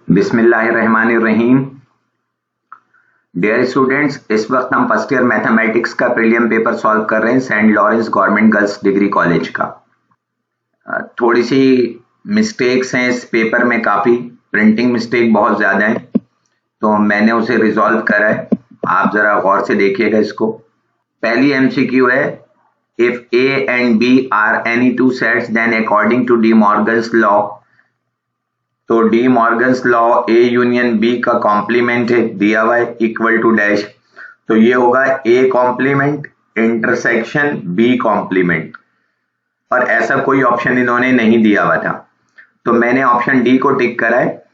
बिस्मिल्लाहिर्रहमानिर्रहीम। Dear students, इस वक्त हम फर्स्ट ईयर मैथमेटिक्स का प्रीलियम पेपर सॉल्व कर रहे हैं Saint Lawrence Government Girls Degree College का। थोड़ी सी मिस्टेक्स हैं इस पेपर में, काफ़ी प्रिंटिंग मिस्टेक बहुत ज़्यादा है, तो मैंने उसे रिजॉल्व करा है। आप ज़रा गौर से देखिएगा इसको। पहली एमसीक्यू है, if A and B are any two sets then according to De Morgan's law, तो De Morgan's law A union B का कॉम्प्लीमेंट है, दिया हुआ है इक्वल टू डैश, तो ये होगा A complement intersection B complement, और ऐसा कोई ऑप्शन इन्होंने नहीं दिया हुआ था, तो मैंने ऑप्शन डी को टिक करा है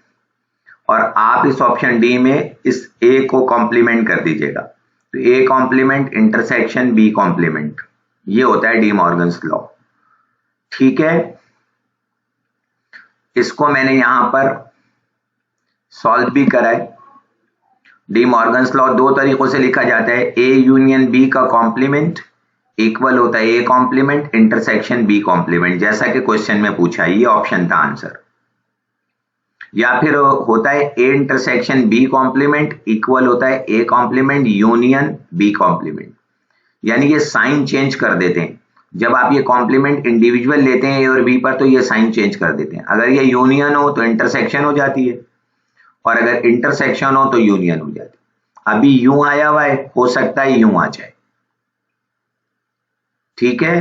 और आप इस ऑप्शन डी में इस ए को कॉम्प्लीमेंट कर दीजिएगा। तो A complement intersection B complement, ये होता है डी मॉर्गन्स लॉ। ठीक है, इसको मैंने यहां पर सॉल्व भी करा है। डी मॉर्गन्स लॉ दो तरीकों से लिखा जाता है, ए यूनियन बी का कॉम्प्लीमेंट इक्वल होता है A complement intersection B complement, जैसा कि क्वेश्चन में पूछा है, ये ऑप्शन था आंसर। या फिर होता है A intersection B complement equal होता है A complement union B complement, यानी ये साइन चेंज कर देते हैं। जब आप ये कॉम्प्लीमेंट इंडिविजुअल लेते हैं ए और बी पर, तो ये साइन चेंज कर देते हैं। अगर ये यूनियन हो तो इंटरसेक्शन हो जाती है, और अगर इंटरसेक्शन हो तो यूनियन हो जाती है। अभी यूं आया हुआ है, हो सकता है यूं आ जाए। ठीक है,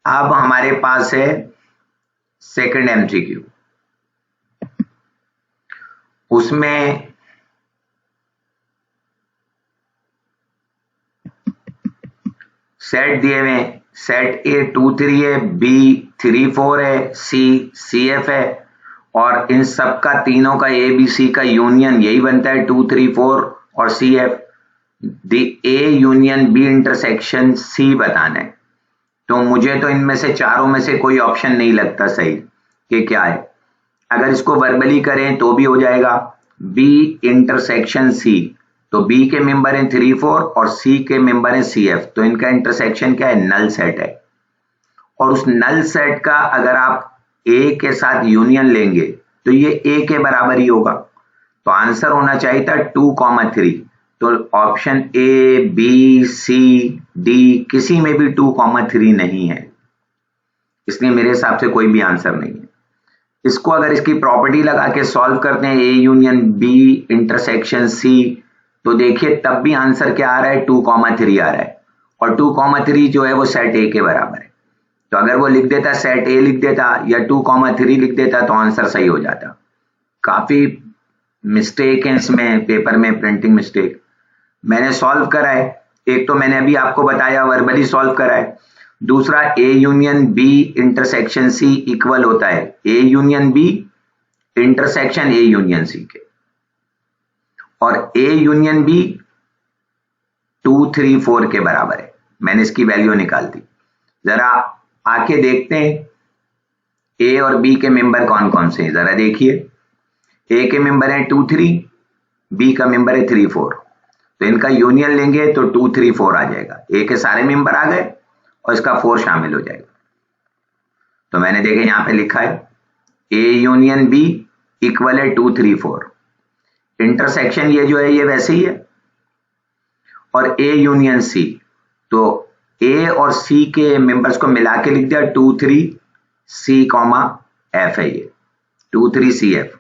अब हमारे पास है सेकंड एमसीक्यू। उसमें सेट दिए हुए, सेट ए 2 3 है, बी 3 4 है, सी सी एफ है, और इन सब का तीनों का ए बी सी का यूनियन यही बनता है 2 3 4 और C F. The A union B intersection C बताना है, तो मुझे तो इनमें से चारों में से कोई ऑप्शन नहीं लगता सही कि क्या है। अगर इसको वर्बली करें तो भी हो जाएगा, बी इंटरसेक्शन सी, तो बी के मेंबर हैं 3 4 और सी के मेंबर हैं सी एफ, तो इनका इंटरसेक्शन क्या है, नल सेट है। और उस नल सेट का अगर आप ए के साथ यूनियन लेंगे तो ये ए के बराबर ही होगा, तो आंसर होना चाहिए था 2 3। तो option A B C D किसी में भी 2 3 नहीं है, इसलिए मेरे हिसाब से कोई भी आंसर नहीं है। इसको अगर इसकी प्रॉपर्टी लगा के सॉल्व करते हैं, A union B intersection C, तो देखिए तब भी आंसर क्या आ रहा है, 2 3 आ रहा है, और 2 3 जो है वो सेट ए के बराबर है। तो अगर वो लिख देता, सेट ए लिख देता या 2 3 लिख देता, तो आंसर सही हो जाता। काफी मिस्टेक है इसमें पेपर में, प्रिंटिंग मिस्टेक। मैंने सॉल्व करा है, एक तो मैंने अभी आपको बताया वर्बली सॉल्व करा है, दूसरा A union B intersection C equal होता है A union B intersection A union C के, और ए यूनियन बी 2 3 4 के बराबर है। मैंने इसकी वैल्यू निकाल दी। जरा आके देखते हैं ए और बी के मेंबर कौन कौन से हैं, जरा देखिए। ए के मेंबर हैं 2 3, बी का मेंबर है 3 4, तो इनका यूनियन लेंगे तो 2 3 4 आ जाएगा। ए के सारे मेंबर आ गए और इसका 4 शामिल हो जाएगा। तो मैंने देखे यहां पे लिखा है ए यूनियन बी इक्वल है 2 3 4, इंटरसेक्शन ये जो है ये वैसे ही है, और ए यूनियन सी, तो ए और सी के मेंबर्स को मिला के लिख दिया 2 3 सी कॉमा एफ है, ये 2 3 सी एफ।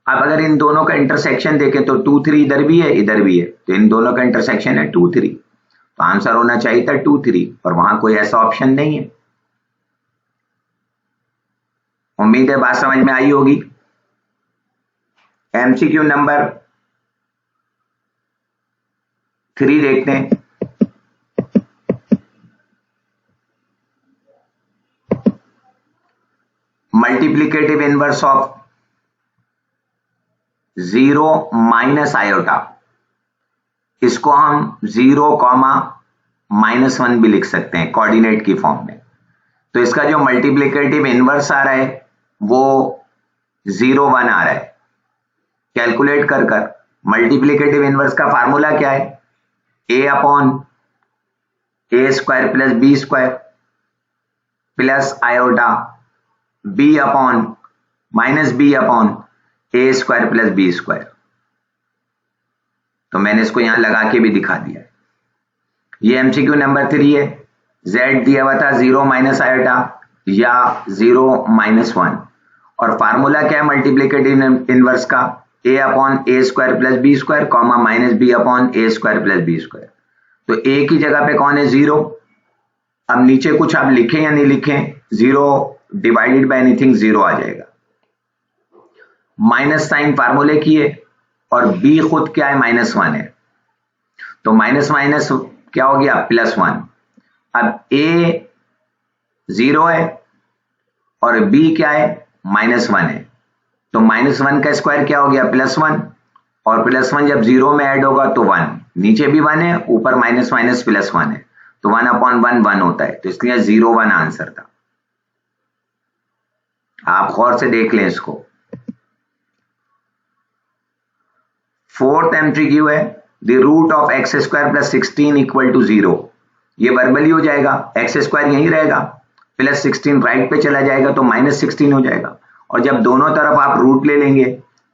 अब अगर इन दोनों का इंटरसेक्शन देखें तो 2 3 इधर भी है इधर भी है, तो इन दोनों का इंटरसेक्शन है 2 3, तो आंसर होना चाहिए था 2 3, और वहां कोई ऐसा ऑप्शन नहीं है। उम्मीद है बात समझ में आई होगी। एमसीक्यू नंबर 3 देखते हैं। Multiplicative inverse of 0 minus iota, इसको हम 0 -1 भी लिख सकते हैं कोऑर्डिनेट की फॉर्म में। तो इसका जो मल्टीप्लिकेटिव इनवर्स आ रहा है वो 0 1 आ रहा है। कैलकुलेट कर मल्टीप्लिकेटिव इनवर्स का फार्मूला क्या है, a upon A square plus B square plus iota B upon minus B upon A square plus B square. तो मैंने इसको यहां लगा के भी दिखा दिया। ये एमसीक्यू नंबर 3 है। z दिया हुआ था 0 माइनस आयोटा या 0 माइनस 1, और फार्मूला क्या है मल्टीप्लिकेटिव इनवर्स का, a upon A square plus B square comma minus B upon A square plus B square. तो a की जगह पे कौन है 0। अब नीचे कुछ आप लिखें या नहीं लिखें, 0 डिवाइडेड बाय एनीथिंग 0 आ जाएगा। माइनस साइन फार्मूले की है और b खुद क्या है -1 है, तो माइनस माइनस क्या हो गया +1। अब a 0 है और b क्या है -1 है, तो -1 का स्क्वायर क्या हो गया +1, और +1 जब 0 में ऐड होगा तो 1, नीचे भी 1 है ऊपर माइनस माइनस +1 है, तो 1 अपॉन 1 1 होता है, तो इसलिए 0 1 आंसर था। आप गौर से देख लें इसको। फोर्थ एमसीक्यू है the root of X square plus 16 equal to 0। ये वर्बली हो जाएगा, एक्स स्क्वायर यहीं रहेगा, प्लस 16 राइट पे चला जाएगा तो -16 हो जाएगा, और जब दोनों तरफ आप रूट ले लेंगे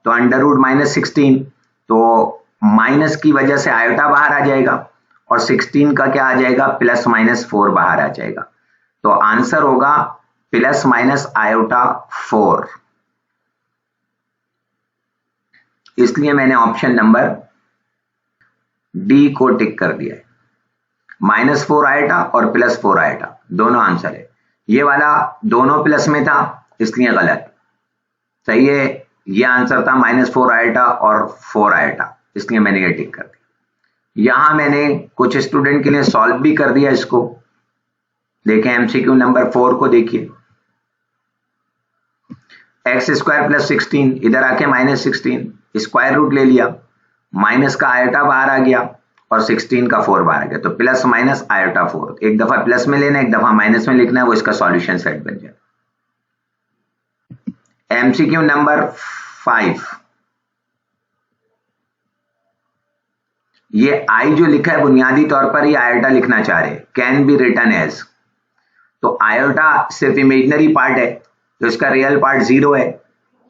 तो अंडर रूट -16, तो माइनस की वजह से आयोटा बाहर आ जाएगा और 16 का क्या आ जाएगा +-4 बाहर आ जाएगा। तो आंसर होगा ±i4। इसलिए मैंने ऑप्शन नंबर डी को टिक कर दिया है। -4 आयोटा और +4 आयोटा दोनों आंसर है। ये वाला दोनों प्लस में था इसलिए गलत, सही है ये आंसर था -4 आयोटा और 4 आयोटा, इसलिए मैंने ये टिक कर दिया। यहां मैंने कुछ स्टूडेंट के लिए सॉल्व भी कर दिया इसको। देखें एमसीक्यू नंबर 4 को देखिए। एक्स स्क्वायर प्लस 16, इधर आके -16, स्क्वायर रूट ले लिया, माइनस का आयोटा बाहर आ गया और 16 का 4 बाहर आ गया, तो प्लस माइनस आयोटा 4, एक दफा प्लस में लेना एक दफा माइनस में लिखना है, वो इसका सॉल्यूशन सेट बन जाए। एमसीक्यू नंबर 5, ये आई जो लिखा है बुनियादी तौर पर ये आयोटा लिखना चाह रहे, कैन बी रिटन एज, तो आयोटा सिर्फ इमेजिनरी पार्ट है, तो इसका रियल पार्ट 0 है,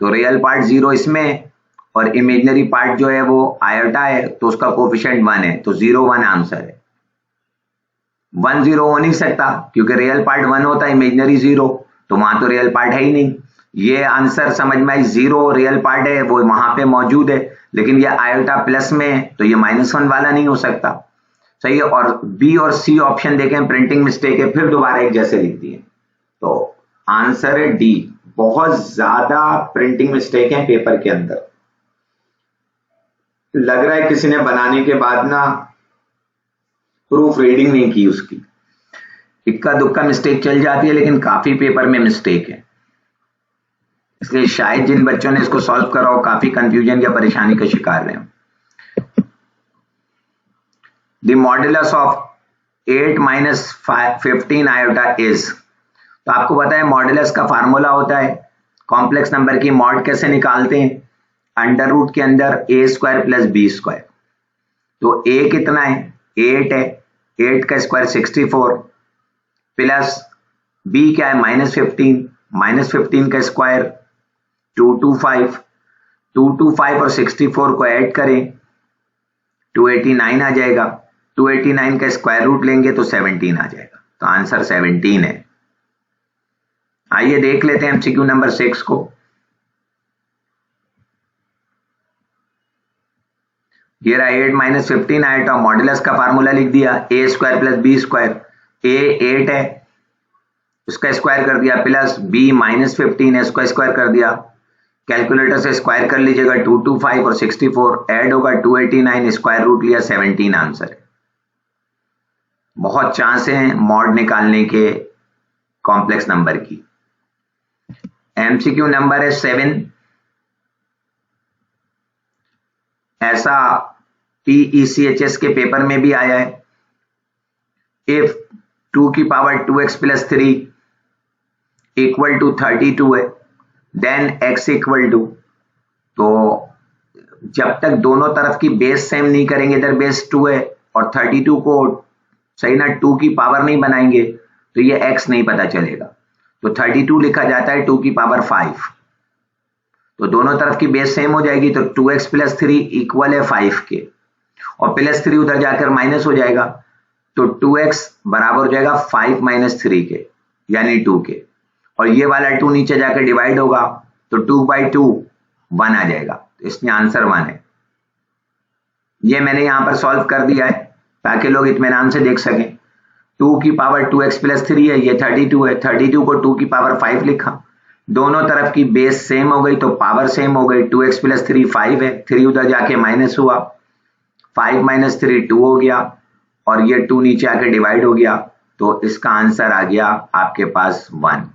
तो रियल पार्ट 0 इसमें और इमेजिनरी पार्ट जो है वो आयोटा है, तो उसका कोफिशिएंट 1 है, तो 0 1 आंसर है। 1 0 हो नहीं सकता क्योंकि रियल पार्ट 1 होता है, इमेजिनरी 0, तो वहां तो रियल पार्ट है ही नहीं। ये आंसर समझ में आई, 0 रियल पार्ट है वो वहां पे मौजूद है, लेकिन ये आयोटा प्लस में है तो ये -1 वाला नहीं हो सकता, सही है। और बी और सी ऑप्शन देखें प्रिंटिंग मिस्टेक है, फिर दोबारा एक जैसे लिख दिए, तो आंसर है डी। बहुत ज्यादा प्रिंटिंग मिस्टेक है पेपर के अंदर, लग रहा है किसी ने बनाने के बाद ना प्रूफ रीडिंग नहीं की उसकी, इक्का दुक्का मिस्टेक चल जाती है लेकिन काफी पेपर में मिस्टेक है, इसलिए शायद जिन बच्चों ने इसको सॉल्व करा हो काफी कंफ्यूजन या परेशानी का शिकार रहे हो। The modulus of 8 - 15 iota is, तो आपको पता है मॉडुलस का फार्मूला होता है, कॉम्प्लेक्स नंबर की मॉड कैसे निकालते हैं, अंडर रूट के अंदर ए स्क्वायर प्लस बी स्क्वायर, तो ए कितना है 8 है, 8 का स्क्वायर 64 प्लस बी क्या है -15, -15 का स्क्वायर 225, 225 और 64 को ऐड करें 289 आ जाएगा, 289 का स्क्वायर रूट लेंगे तो 17 आ जाएगा, तो आंसर 17 है। आइए देख लेते हैं एमसीक्यू नंबर 6 को। ये रहा 8 - 15 आयोटा, मॉडुलस का फार्मूला लिख दिया, ए स्क्वायर प्लस बी स्क्वायर, ए 8 है उसका स्क्वायर कर दिया, प्लस बी -15 है उसका स्क्वायर कर दिया, कैलकुलेटर से स्क्वायर कर लीजिएगा 225 और 64 ऐड होगा 289, स्क्वायर रूट लिया 17 आंसर है। बहुत चांस है मॉड निकालने के कॉम्प्लेक्स नंबर की। एमसीक्यू नंबर है 7, ऐसा PECHS के पेपर में भी आया है, इफ 2 की power 2x plus 3 equal to 32 है देन x इक्वल टू, तो जब तक दोनों तरफ की बेस सेम नहीं करेंगे, इधर बेस 2 है और 32 को सही ना 2 की पावर नहीं बनाएंगे तो ये x नहीं पता चलेगा, तो 32 लिखा जाता है 2 की पावर 5, तो दोनों तरफ की बेस सेम हो जाएगी, तो 2x प्लस 3 इक्वल है 5 के, और प्लस 3 उधर जाकर माइनस हो जाएगा, तो 2x बराबर हो जाएगा 5 माइनस 3 के यानी 2 के, और ये वाला 2 नीचे जाकर डिवाइड होगा तो 2/2 1 आ जाएगा, तो इसमें आंसर 1 है। ये मैंने यहां पर सॉल्व कर दिया है ताकि लोग इत्मीनान से देख सकें। 2 की पावर 2x प्लस 3 है, ये 32 है, 32 को 2 की पावर 5 लिखा, दोनों तरफ की बेस सेम हो गई तो पावर सेम हो गई, 2x प्लस 3 5 है, 3 उधर जाके माइनस हुआ, 5 माइनस 3 2 हो गया, और ये 2 नीचे आके डिवाइड हो गया, तो इसका आंसर आ गया आपके पास 1।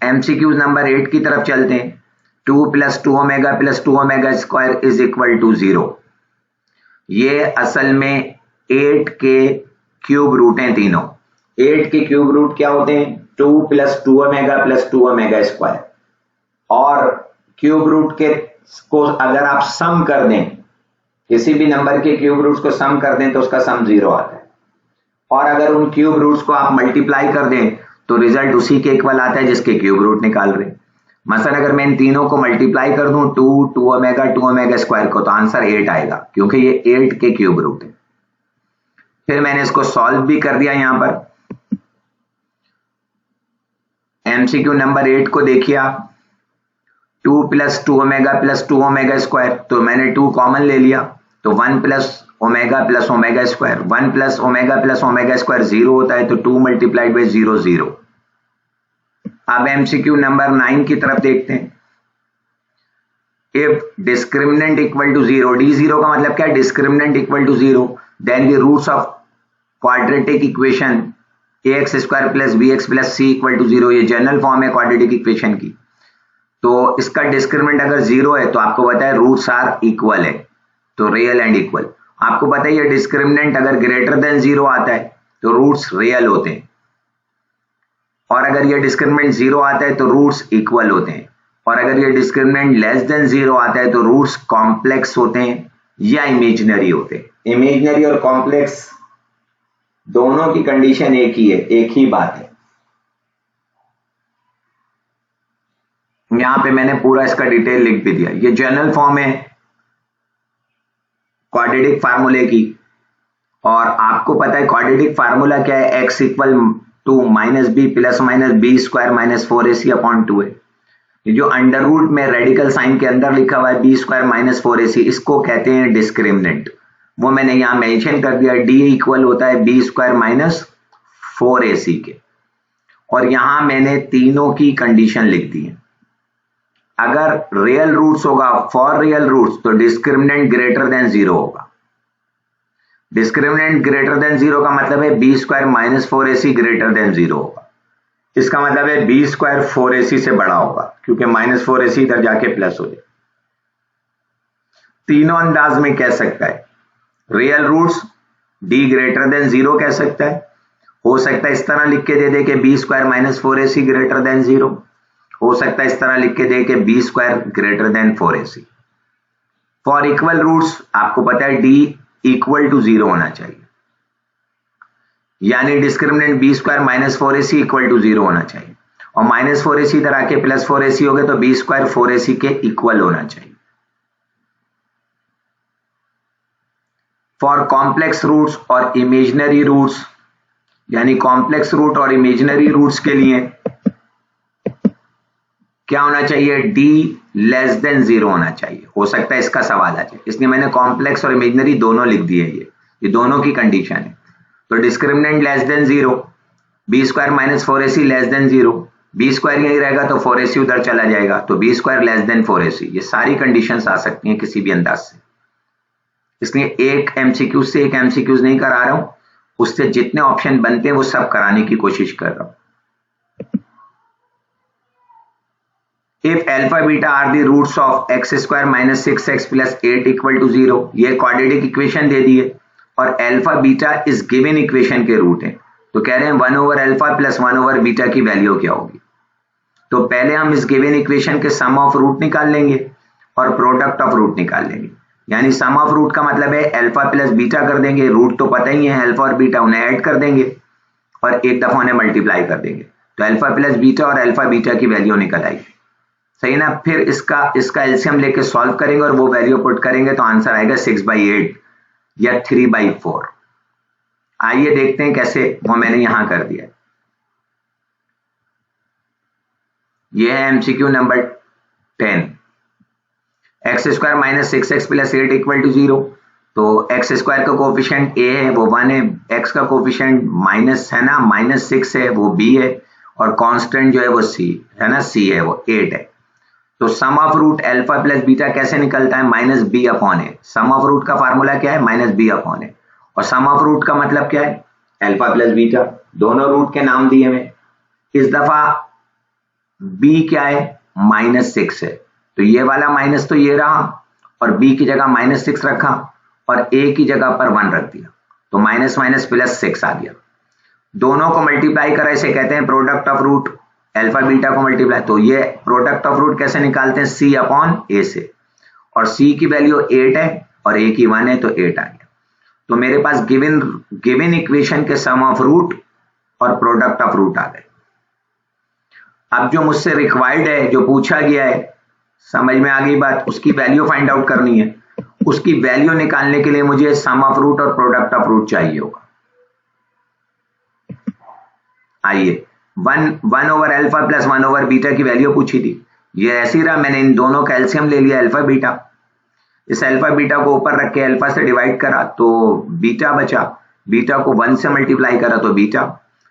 एमसीक्यू नंबर 8 की तरफ चलते हैं। 2 plus 2 omega plus 2 omega square is equal to 0। ये असल में 8 के क्यूब रूट हैं तीनों। 8 के क्यूब रूट क्या होते हैं? 2 plus 2 omega plus 2 omega square, और क्यूब रूट के को अगर आप सम कर दें, किसी भी नंबर के क्यूब रूट्स को सम कर दें तो उसका सम 0 आता है, और अगर उन क्यूब रूट्स को आप मल्टीप्लाई कर दें तो रिजल्ट उसी के इक्वल आता है जिसके क्यूब रूट निकाल रहे हैं। मसलन अगर मैं इन तीनों को मल्टीप्लाई कर दूं 2 ओमेगा स्क्वायर को, तो आंसर 8 आएगा क्योंकि ये 8 के क्यूब रूट है। फिर मैंने इसको सॉल्व भी कर दिया। यहां पर एमसीक्यू नंबर 8 को देखिए आप, 2 प्लस 2 ओमेगा स्क्वायर, तो मैंने 2 कॉमन ले लिया, तो 1 plus omega square, 1 plus omega square 0 होता है, तो 2 मल्टीप्लाइड बाई 0 0। अब एमसीक्यू नंबर 9 की तरफ देखते हैं। If discriminant equal to 0, d0 का मतलब क्या है? Discriminant equal to 0, then the roots of quadratic equation ax square plus bx plus c equal to 0, ये जनरल फॉर्म है क्वाड्रेटिक इक्वेशन की। तो इसका डिस्क्रिमिनेंट अगर 0 है तो आपको पता है रूट्स आर इक्वल है, तो रियल एंड इक्वल। आपको पता है ये डिस्क्रिमिनेंट अगर ग्रेटर देन 0 आता है तो रूट्स रियल होते हैं, और अगर ये डिस्क्रिमिनेंट 0 आता है तो रूट्स इक्वल होते हैं, और अगर ये डिस्क्रिमिनेंट लेस देन 0 आता है तो रूट्स कॉम्प्लेक्स होते हैं या इमेजिनरी होते हैं। इमेजिनरी और कॉम्प्लेक्स दोनों की कंडीशन एक ही है, एक ही बात है। यहां पे मैंने पूरा इसका डिटेल लिख भी दिया। ये जनरल फॉर्म है क्वाड्रेटिक फार्मूले की, और आपको पता है क्वाड्रेटिक फार्मूला क्या है? x equal to minus B plus minus B square minus 4ac upon 2 है। ये जो अंडर रूट में रेडिकल साइन के अंदर लिखा हुआ है बी स्क्वायर माइनस 4ac, इसको कहते हैं डिस्क्रिमिनेंट। वो मैंने यहां मेंशन कर दिया, d इक्वल होता है बी स्क्वायर माइनस 4ac के, और यहां मैंने तीनों की कंडीशन लिख दी है। अगर रियल रूट्स होगा, फॉर रियल रूट्स, तो डिस्क्रिमिनेंट ग्रेटर देन 0 होगा। डिस्क्रिमिनेंट ग्रेटर देन 0 का मतलब है B square minus 4ac greater than 0 होगा। इसका मतलब है बी स्क्वायर 4ac से बड़ा होगा, क्योंकि माइनस 4ac इधर जाके प्लस हो जाए। तीनों अंदाज में कह सकता है। Real roots d greater than 0 कह सकता है, हो सकता है इस तरह लिख के दे दे कि B square minus 4ac greater than 0, हो सकता है इस तरह लिख के दे के B square greater than 4ac। For equal roots आपको पता है d इक्वल टू 0 होना चाहिए, यानी discriminant B square minus 4ac equal to 0 होना चाहिए, और माइनस 4ac इधर आके प्लस 4ac हो गए तो बी स्क्वायर 4ac के इक्वल होना चाहिए। फॉर कॉम्प्लेक्स रूट्स और इमेजिनरी रूट्स, यानी कॉम्प्लेक्स रूट और इमेजिनरी रूट्स के लिए क्या होना चाहिए? d लेस देन 0 होना चाहिए। हो सकता है इसका सवाल आ जाए, इसलिए मैंने कॉम्प्लेक्स और इमेजिनरी दोनों लिख दिए। ये दोनों की कंडीशन है। तो discriminant less than 0, B square minus 4ac less than 0, B square यही रहेगा तो 4ac उधर चला जाएगा, तो B square less than 4ac। ये सारी कंडीशंस आ सकती हैं किसी भी अंदाज से, इसलिए एक एमसीक्यू से एक एमसीक्यूज नहीं करा रहा हूं, उससे जितने ऑप्शन बनते हैं वो सब कराने की कोशिश कर रहा हूं। If alpha beta are the roots of x square minus 6x plus 8 equal to 0, ये क्वाड्रेटिक इक्वेशन दे दी है, और अल्फा बीटा इस गिवन इक्वेशन के रूट है, तो कह रहे हैं 1 over alpha plus 1 over beta की वैल्यू क्या होगी। तो पहले हम इस गिवन इक्वेशन के सम ऑफ रूट निकाल लेंगे और प्रोडक्ट ऑफ रूट निकाल लेंगे। यानी सम ऑफ रूट का मतलब है अल्फा प्लस बीटा कर देंगे, रूट तो पता ही है अल्फा और बीटा, उन्हें ऐड कर देंगे और एक दफा उन्हें मल्टीप्लाई कर देंगे, तो अल्फा प्लस बीटा और अल्फा बीटा की वैल्यू निकल आई, सही ना। फिर इसका एलसीएम लेके सॉल्व करेंगे और वो वैल्यू पुट करेंगे तो आंसर आएगा 6/8 या 3/4। आइए देखते हैं कैसे, वो मैंने यहां कर दिया। ये है MCQ number 10। X square minus 6x plus 8 equal to 0। तो एक्स स्क्वायर का कोफिशिएंट a है वो 1 है, x का कोफिशिएंट माइनस है ना -6 है वो b है, और कांस्टेंट जो है वो c है ना, c है वो 8 है। तो sum of root alpha plus beta कैसे निकलता है, -b/a। सम ऑफ रूट का फार्मूला क्या है, -b/a। और सम ऑफ रूट का मतलब क्या है, अल्फा प्लस बीटा। दोनों रूट के नाम दिए हुए। इस दफा b क्या है, -6 है, तो ये वाला माइनस तो ये रहा, और b की जगह -6 रखा और a की जगह पर 1 रख दिया, तो माइनस माइनस प्लस 6 आ गया। दोनों को मल्टीप्लाई करा, इसे कहते हैं product of root. Alpha beta को मल्टीप्लाई, तो ये प्रोडक्ट ऑफ रूट कैसे निकालते हैं, c/a से, और c की वैल्यू 8 है और a की 1 है, तो 8 आ गया। तो मेरे पास गिवन इक्वेशन के सम ऑफ रूट और प्रोडक्ट ऑफ रूट आ गए। अब जो मुझसे रिक्वायर्ड है, जो पूछा गया है, समझ में आ गई बात, उसकी वैल्यू फाइंड आउट करनी है। उसकी वैल्यू निकालने के लिए मुझे सम ऑफ रूट और प्रोडक्ट ऑफ रूट चाहिए होगा। आइए, 1 over alpha plus 1 over beta की वैल्यू पूछी थी, ये ऐसी रहा। मैंने इन दोनों का एलसीएम ले लिया, अल्फा बीटा। इस अल्फा बीटा को ऊपर रख के अल्फा से डिवाइड करा तो बीटा बचा, बीटा को 1 से मल्टीप्लाई करा तो बीटा,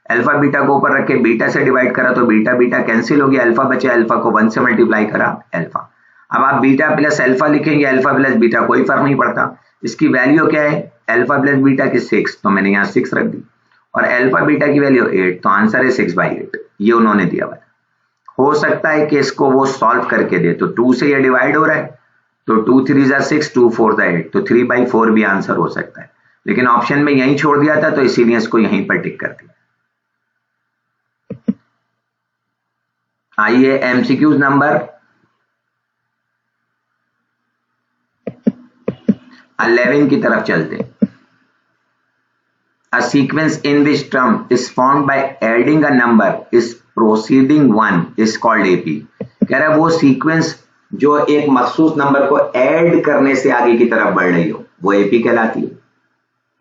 अल्फा बीटा को ऊपर रख के बीटा से डिवाइड करा तो बीटा बीटा कैंसिल हो गया, अल्फा बचा, अल्फा को 1 से मल्टीप्लाई करा अल्फा। अब आप बीटा प्लस अल्फा लिखेंगे, अल्फा प्लस बीटा कोई फर्क नहीं पड़ता। इसकी वैल्यू क्या है, अल्फा प्लस बीटा की 6, तो मैंने यहाँ 6 रख दी, और अल्फा बीटा की वैल्यू 8, तो आंसर है 6/8। ये उन्होंने दिया हुआ। हो सकता है कि इसको वो सॉल्व करके दे, तो 2 से ये डिवाइड हो रहा है, तो 2 3 ज़ा 6, 2 4 ज़ा 8, तो 3/4 भी आंसर हो सकता है, लेकिन ऑप्शन में यहीं छोड़ दिया था तो इसीलिए इसको यहीं पर टिक कर दिया। आइए एमसीक्यूज नंबर 11 की तरफ चलते हैं। A sequence in which term is formed by adding a number is proceeding one is called AP। कह रहा है वो सीक्वेंस जो एक मखसूस नंबर को ऐड करने से आगे की तरफ बढ़ रही हो वो AP कहलाती है,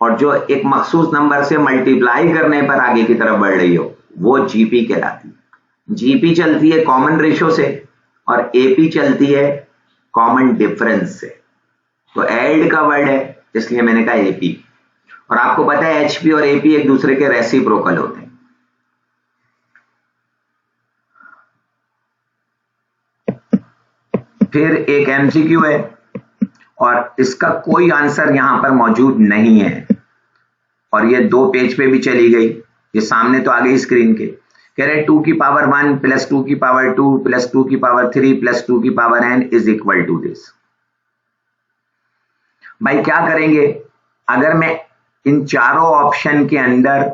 और जो एक मखसूस नंबर से मल्टीप्लाई करने पर आगे की तरफ बढ़ रही हो वो GP कहलाती है। GP चलती है कॉमन रेशो से और AP चलती है कॉमन डिफरेंस से। तो ऐड का वर्ड है इसलिए मैंने कहा AP, और आपको पता है HP और AP एक दूसरे के रेसिप्रोकल होते हैं। फिर एक MCQ है और इसका कोई आंसर यहां पर मौजूद नहीं है, और ये 2 पेज पे भी चली गई, ये सामने तो आ गई स्क्रीन के। कह रहे 2 की पावर 1 प्लस 2 की पावर 2 प्लस 2 की पावर 3 प्लस 2 की power n is equal to this. भाई क्या करेंगे, अगर मैं इन चारों ऑप्शन के अंदर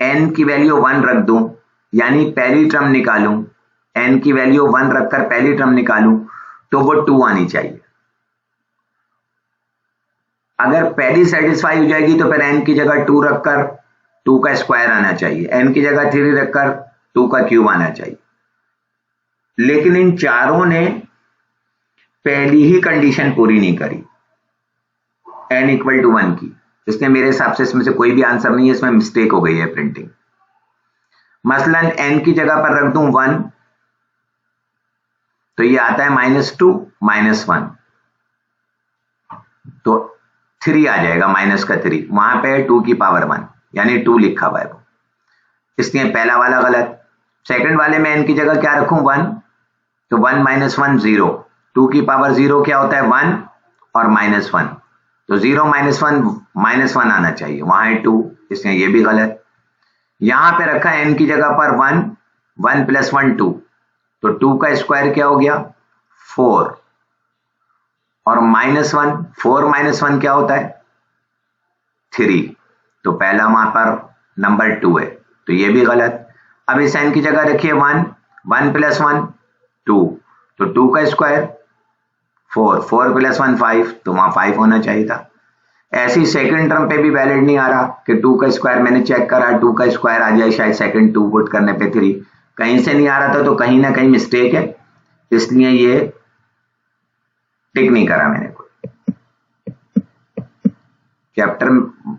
n की वैल्यू 1 रख दूं, यानी पहली टर्म निकालूं, n की वैल्यू 1 रखकर पहली टर्म निकालूं, तो वो 2 आनी चाहिए। अगर पहली सेटिस्फाई हो जाएगी तो फिर n की जगह 2 रखकर 2 का स्क्वायर आना चाहिए, n की जगह 3 रखकर 2 का क्यूब आना चाहिए। लेकिन इन चारों ने पहली ही कंडीशन पूरी नहीं करी, n इक्वल टू 1 की, इसलिए मेरे हिसाब से इसमें से कोई भी आंसर नहीं है, इसमें मिस्टेक हो गई है प्रिंटिंग। मसलन n की जगह पर रख दूं 1, तो ये आता है -2 -1, तो 3 आ जाएगा, माइनस का 3, वहां पे 2 की पावर 1 यानी 2 लिखा हुआ है वो, इसलिए पहला वाला गलत। सेकंड वाले में n की जगह क्या रखूं 1, तो 1 - 1 0, 2 की पावर 0 क्या होता है 1 और -1, तो 0 - 1 आना चाहिए, वहां है 2, इसलिए ये भी गलत। यहां पे रखा n की जगह पर 1, 1 + 1 2, तो 2 का स्क्वायर क्या हो गया 4, और -1, 4 - 1 क्या होता है 3, तो पहला वहां पर नंबर 2 है, तो ये भी गलत। अब इस n की जगह रखिए 1, 1 + 1 2, तो 2 का स्क्वायर 4, 4 + 1 5, तो वहां 5 होना चाहिए था। ऐसी सेकंड टर्म पे भी वैलिड नहीं आ रहा कि 2 का स्क्वायर, मैंने चेक करा 2 का स्क्वायर आ जाए शायद सेकंड 2 पुट करने पे 3, कहीं से नहीं आ रहा था, तो कहीं ना कहीं मिस्टेक है, इसलिए ये टिक नहीं करा मैंने। चैप्टर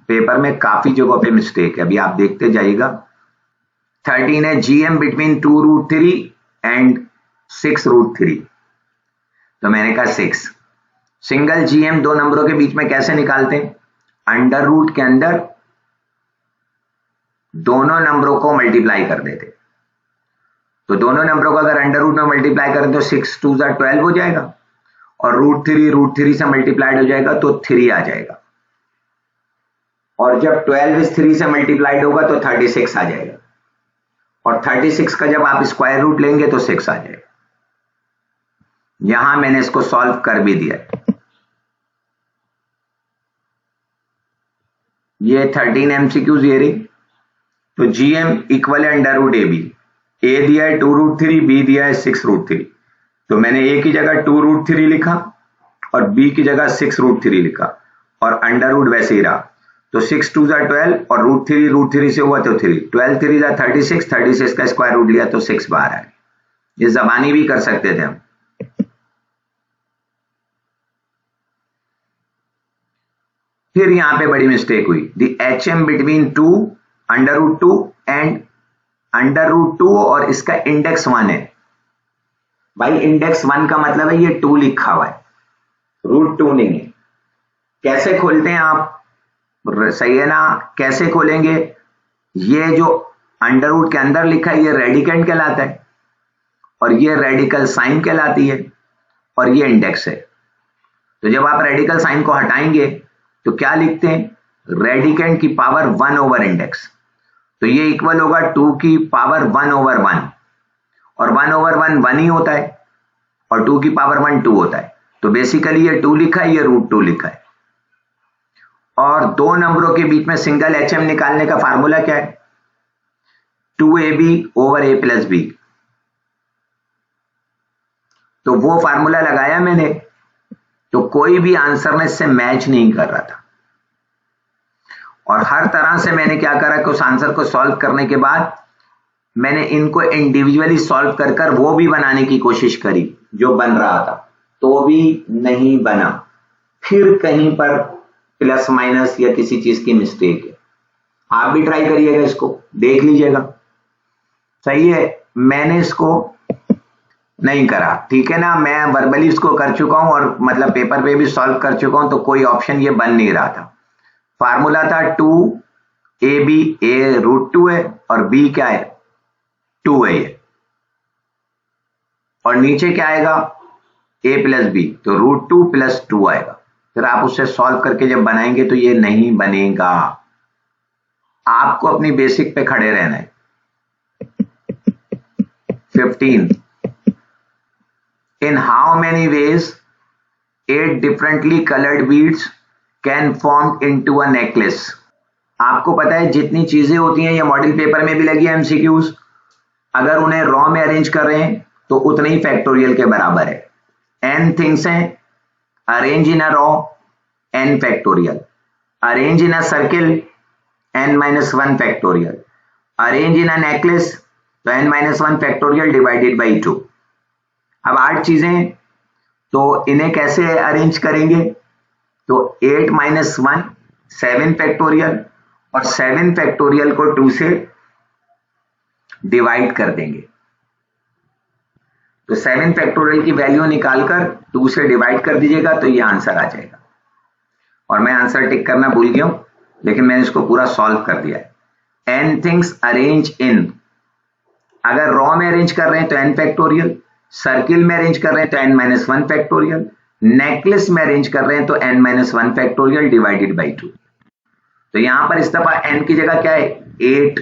पेपर में काफी जगहों पे मिस्टेक है, अभी आप देखते जाइएगा। 13 है GM बिटवीन 2√3 एंड 6√3, तो मैंने कहा 6। सिंगल GM दो नंबरों के बीच में कैसे निकालते हैं? अंडर रूट के अंदर दोनों नंबरों को मल्टीप्लाई कर देते, तो दोनों नंबरों को अगर अंडर रूट में मल्टीप्लाई करें तो 6 2 12 हो जाएगा, और √3 से मल्टीप्लाइड हो जाएगा तो 3 आ जाएगा, और जब 12 इस 3 से मल्टीप्लाइड होगा तो 36 आ जाएगा, और 36 का जब आप स्क्वायर रूट लेंगे तो 6 आ जाएगा। यहां मैंने इसको सॉल्व कर भी दिया। ये 13 MCQs ये रही। तो GM इक्वल है अंडर रूट AB, A दिया है 2√3, B दिया है 6√3, तो मैंने A की जगह 2√3 लिखा और B की जगह 6√3 लिखा, और अंडर रूट वैसे ही रहा, तो 6 2 12 और √3 से हुआ तो 3, 12 3 36, 36 का स्क्वायर रूट लिया तो 6 बाहर आया। ये जबानी भी कर सकते थे हम। फिर यहां पे बड़ी मिस्टेक हुई, द HM बिटवीन 2 √2 एंड √2, और इसका इंडेक्स 1 है। भाई इंडेक्स 1 का मतलब है ये 2 लिखा हुआ है, √2 नहीं है। कैसे खोलते हैं आप? सही है ना, कैसे खोलेंगे? ये जो अंडर रूट के अंदर लिखा है ये रेडिकेंड कहलाता है, और ये रेडिकल साइन कहलाती है, और ये इंडेक्स है। तो जब आप रेडिकल साइन को हटाएंगे तो क्या लिखते हैं? रेडिकेंड की पावर 1 ओवर इंडेक्स, तो ये इक्वल होगा 2 की पावर 1 ओवर 1, और 1 ओवर 1 1 ही होता है, और 2 की पावर 1 2 होता है, तो बेसिकली ये 2 लिखा है, ये √2 लिखा है। और दो नंबरों के बीच में सिंगल HM निकालने का फार्मूला क्या है? 2AB over A plus B, तो वो फार्मूला लगाया मैंने, तो कोई भी आंसर में इससे मैच नहीं कर रहा था, और हर तरह से मैंने क्या करा कि उस आंसर को सॉल्व करने के बाद मैंने इनको इंडिविजुअली सॉल्व कर कर वो भी बनाने की कोशिश करी जो बन रहा था, तो भी नहीं बना। फिर कहीं पर प्लस माइनस या किसी चीज की मिस्टेक है, आप भी ट्राई करिएगा, इसको देख लीजिएगा। सही है, मैंने इसको नहीं करा, ठीक है ना, मैं वर्बली इसको कर चुका हूं और मतलब पेपर पे भी सॉल्व कर चुका हूं, तो कोई ऑप्शन ये बन नहीं रहा था। फार्मूला था 2AB, A √2 है और B क्या है? 2 है ये, और नीचे क्या आएगा? A प्लस B, तो √2 + 2 आएगा। फिर आप उससे सॉल्व करके जब बनाएंगे तो ये नहीं बनेगा, आपको अपनी बेसिक पे खड़े रहना है। 15, in how many ways 8 differently colored beads can form into a necklace? आपको पता है जितनी चीजें होती हैं, ये मॉडल पेपर में भी लगी है MCQs, अगर उन्हें रॉ में अरेंज कर रहे हैं तो उतने ही फैक्टोरियल के बराबर है। n थिंग्स हैं, arrange in a raw n factorial, arrange in a circle n-1 factorial, arrange in a necklace तो n-1 फैक्टोरियल डिवाइडेड बाई 2। अब 8 चीजें, तो इन्हें कैसे अरेंज करेंगे? तो 8-1 7 फैक्टोरियल, और 7 फैक्टोरियल को 2 से डिवाइड कर देंगे, तो 7 फैक्टोरियल की वैल्यू निकालकर 2 से डिवाइड कर दीजिएगा तो ये आंसर आ जाएगा। और मैं आंसर टिक करना भूल गया हूं, लेकिन मैंने इसको पूरा सॉल्व कर दिया है। n थिंग्स अरेंज इन, अगर रॉ में अरेंज कर रहे हैं तो n फैक्टोरियल, सर्किल में अरेंज कर रहे हैं तो n-1 फैक्टोरियल, नेकलेस में अरेंज कर रहे हैं तो n-1 फैक्टोरियल डिवाइडेड बाई 2। तो यहां पर इस दफा n की जगह क्या है? 8,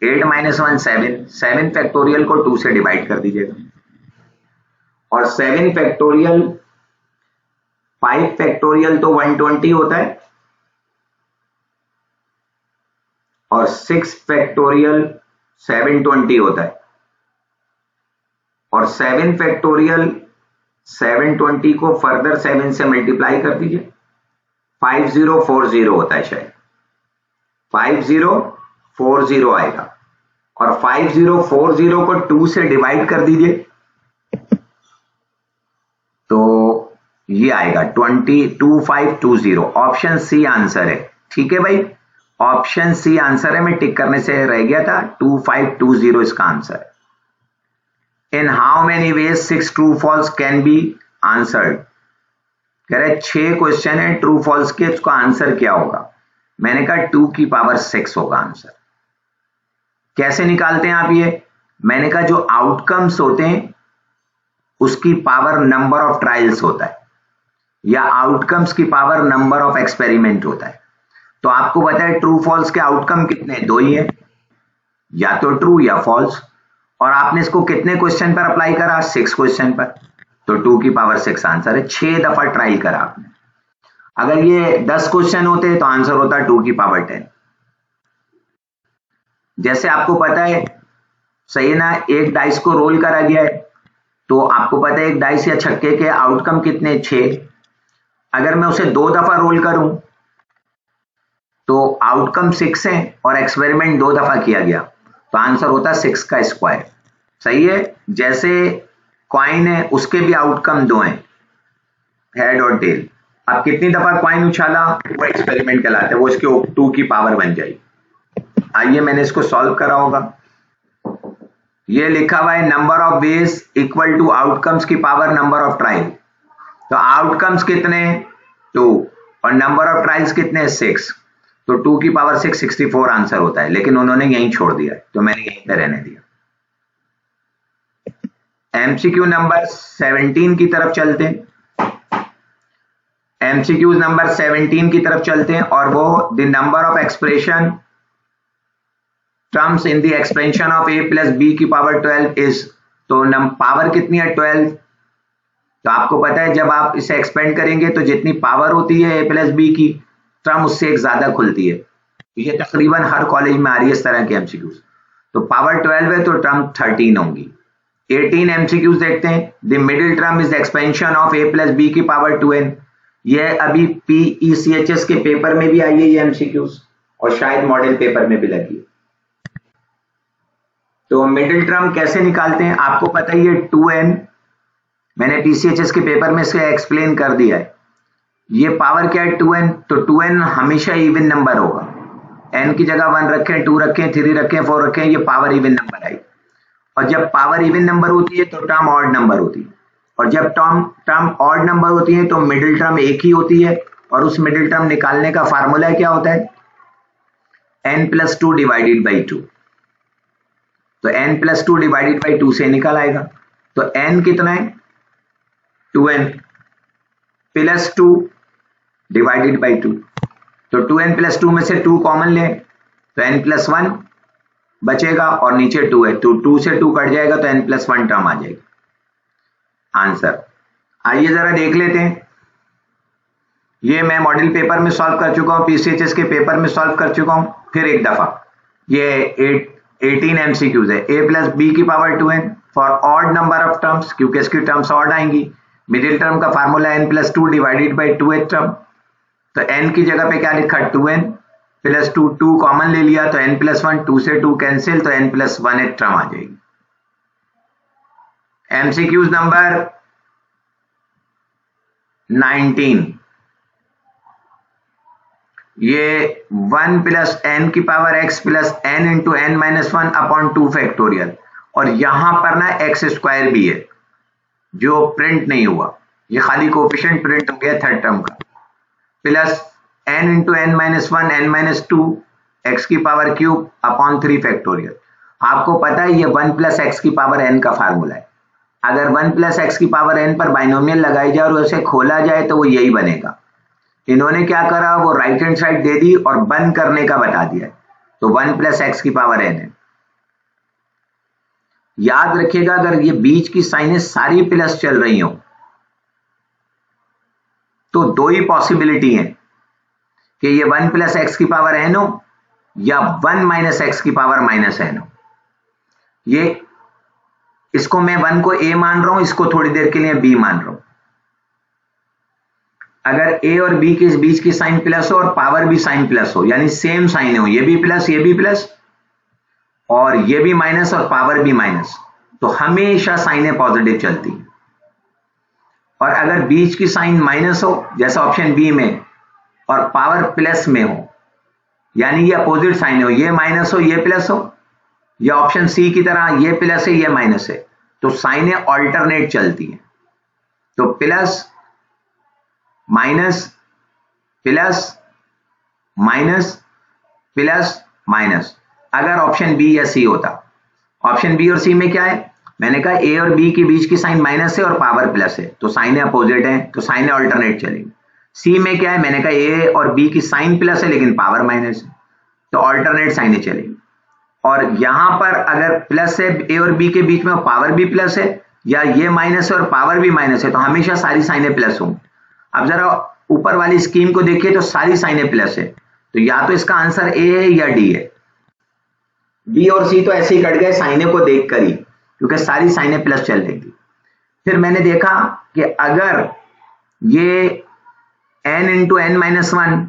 8-1 7, 7 फैक्टोरियल को 2 से डिवाइड कर दीजिएगा, और 7 फैक्टोरियल 5 फैक्टोरियल तो 120 होता है, और 6 फैक्टोरियल 720 होता है, और 7 फैक्टोरियल 720 को फर्दर 7 से मल्टीप्लाई कर दीजिए, 5040 होता है शायद, 5040 आएगा। और 5040 को 2 से डिवाइड कर दीजिए तो ये आएगा 2520। ऑप्शन सी आंसर है। ठीक है भाई, ऑप्शन सी आंसर है। मैं टिक करने से रह गया था, 2520 इसका आंसर है। In how many ways 6 true false can be answered. कह रहे 6 क्वेश्चन है ट्रू फॉल्स के, इसका आंसर क्या होगा। मैंने कहा 2 की पावर 6 होगा आंसर। कैसे निकालते हैं आप ये, मैंने कहा जो आउटकम्स होते हैं उसकी पावर नंबर ऑफ ट्रायल्स होता है, या आउटकम्स की पावर नंबर ऑफ एक्सपेरिमेंट होता है। तो आपको पता है ट्रू फॉल्स के आउटकम कितने, 2 ही है, या तो ट्रू या फॉल्स। और आपने इसको कितने क्वेश्चन पर अप्लाई करा, 6 क्वेश्चन पर, तो 2 की पावर 6 आंसर है। 6 दफा ट्राई करा आपने। अगर ये 10 क्वेश्चन होते तो आंसर होता 2 की पावर 10। जैसे आपको पता है सही ना, एक डाइस को रोल करा गया है, तो आपको पता है एक डाइस या छक्के के आउटकम कितने, 6। अगर मैं उसे 2 दफा रोल करूं तो आउटकम 6 है और एक्सपेरिमेंट 2 दफा किया गया, तो आंसर होता 6 का स्क्वायर। सही है। जैसे कॉइन है, उसके भी आउटकम 2 हैं, हेड और टेल। अब कितनी दफा कॉइन उछाला वो एक्सपेरिमेंट कहलाता है, वो इसके 2 की पावर बन जाएगी। आइए मैंने इसको सॉल्व करा होगा। ये लिखा हुआ है number of ways equal to outcomes की पावर नंबर ऑफ ट्रायल। तो आउटकम्स कितने, 2, और नंबर ऑफ ट्रायल्स कितने, 6। तो 2 की पावर 6 64 आंसर होता है, लेकिन उन्होंने यहीं छोड़ दिया है, तो मैंने यहीं पे रहने दिया। एमसीक्यू नंबर 17 की तरफ चलते हैं। एमसीक्यू नंबर 17 की तरफ चलते हैं, और वो the number of expression terms in the expansion of a plus b की पावर 12 इज। तो पावर कितनी है, 12। तो आपको पता है जब आप इसे एक्सपेंड करेंगे तो जितनी पावर होती है a प्लस b की, टर्म उससे एक ज्यादा खुलती है। ये तकरीबन हर कॉलेज में आ रही है इस तरह के एमसीक्यूज। तो पावर 12 है तो टर्म 13 होंगी। 18 एमसीक्यूज देखते हैं। The middle term is expansion of a plus b की पावर 2n। ये अभी PECHS के पेपर में भी आई है ये एमसीक्यूज, और शायद मॉडल पेपर में भी लगी है। तो मिडिल टर्म कैसे निकालते हैं, आपको पता है ये 2n, मैंने PCHS के पेपर में इसे एक्सप्लेन कर दिया है। ये पावर क्या है, 2n। तो 2n हमेशा इवन नंबर होगा। n की जगह 1 रखें, 2 रखें, 3 रखें, 4 रखें, ये पावर इवन नंबर आई। और जब पावर इवन नंबर होती है तो टर्म ऑड नंबर होती है, और जब टर्म ऑड नंबर होती है तो मिडिल टर्म एक ही होती है। और उस मिडिल टर्म निकालने का फार्मूला क्या होता है, n+2 डिवाइडेड बाई 2। तो n+2 डिवाइडेड बाई 2 से निकल आएगा। तो n कितना है, 2n प्लस 2 डिवाइडेड बाई 2। तो 2n प्लस 2 में से 2 कॉमन ले तो n+1 बचेगा, और नीचे 2 है तो 2 से 2 कट जाएगा तो n+1 टर्म आ जाएगी आंसर। आइए जरा देख लेते हैं। ये मैं मॉडल पेपर में सॉल्व कर चुका हूं, PCHS के पेपर में सॉल्व कर चुका हूं फिर एक दफा। ये 18 एमसीक्यूज है। a प्लस b की power 2n for odd number of terms, क्योंकि इसकी टर्म्स ऑड आएंगी। मिडिल टर्म का formula n+2 divided by 2h term. तो n की जगह पे क्या लिखा, 2n प्लस 2, 2 कॉमन ले लिया तो n+1, 2 से 2 कैंसिल तो n+1 टर्म आ जाएगी। एमसीक्यूज नंबर 19, ये 1 प्लस n की power x plus n into n-1 upon 2 factorial, और यहां पर ना x स्क्वायर भी है जो प्रिंट नहीं हुआ, ये खाली कोफिशिएंट प्रिंट हो गया थर्ड टर्म का, plus n into n-1 n-2 x की पावर क्यूब अपॉन 3 फैक्टोरियल। आपको पता है ये 1 प्लस x की पावर n का फार्मूला है। अगर 1 प्लस x की पावर n पर बाइनोमियल लगाई जाए और उसे खोला जाए तो वो यही बनेगा। इन्होंने क्या करा, वो राइट हैंड साइड दे दी और बंद करने का बता दिया, तो 1 प्लस x की पावर n है। याद रखिएगा अगर ये बीच की साइनें सारी प्लस चल रही हो तो 2 ही पॉसिबिलिटी है कि ये 1 प्लस x की पावर n हो या 1 माइनस x की पावर माइनस n हो। ये इसको मैं 1 को a मान रहा हूं, इसको थोड़ी देर के लिए b मान रहा हूं। अगर ए और बी के बीच की साइन प्लस हो और पावर भी साइन प्लस हो, यानी सेम साइन हो, ये भी प्लस और ये भी माइनस और पावर भी माइनस, तो हमेशा साइनें पॉजिटिव चलती हैं। और अगर बीच की साइन माइनस हो, जैसा ऑप्शन बी में, और पावर प्लस में हो, यानी ये अपोजिट साइन हो, ये माइनस हो ये प्लस हो, या ऑप्शन सी की तरह ये प्लस है ये माइनस है, तो साइनें ऑल्टरनेट चलती हैं। तो plus minus plus minus plus minus, अगर ऑप्शन बी या सी होता। ऑप्शन बी और सी में क्या है, मैंने कहा ए और बी के बीच की साइन माइनस है और पावर प्लस है, तो साइनें अपोजिट हैं, तो साइनें ऑल्टरनेट चलेंगी। सी में क्या है, मैंने कहा ए और बी की साइन प्लस है लेकिन पावर माइनस है, तो ऑल्टरनेट साइनें चलेंगी। और यहां पर अगर प्लस है ए और बी के बीच में और पावर भी प्लस है, या ये माइनस है और पावर भी माइनस है, तो हमेशा सारी साइनें प्लस होंगी। अब जरा ऊपर वाली स्कीम को देखिए तो सारी साइनें प्लस है, तो या तो इसका आंसर ए है या डी है। बी और सी तो ऐसे ही कट गए साइनें को देखकर ही, क्योंकि सारी साइनें प्लस चल रही थी। फिर मैंने देखा कि अगर ये n into N minus one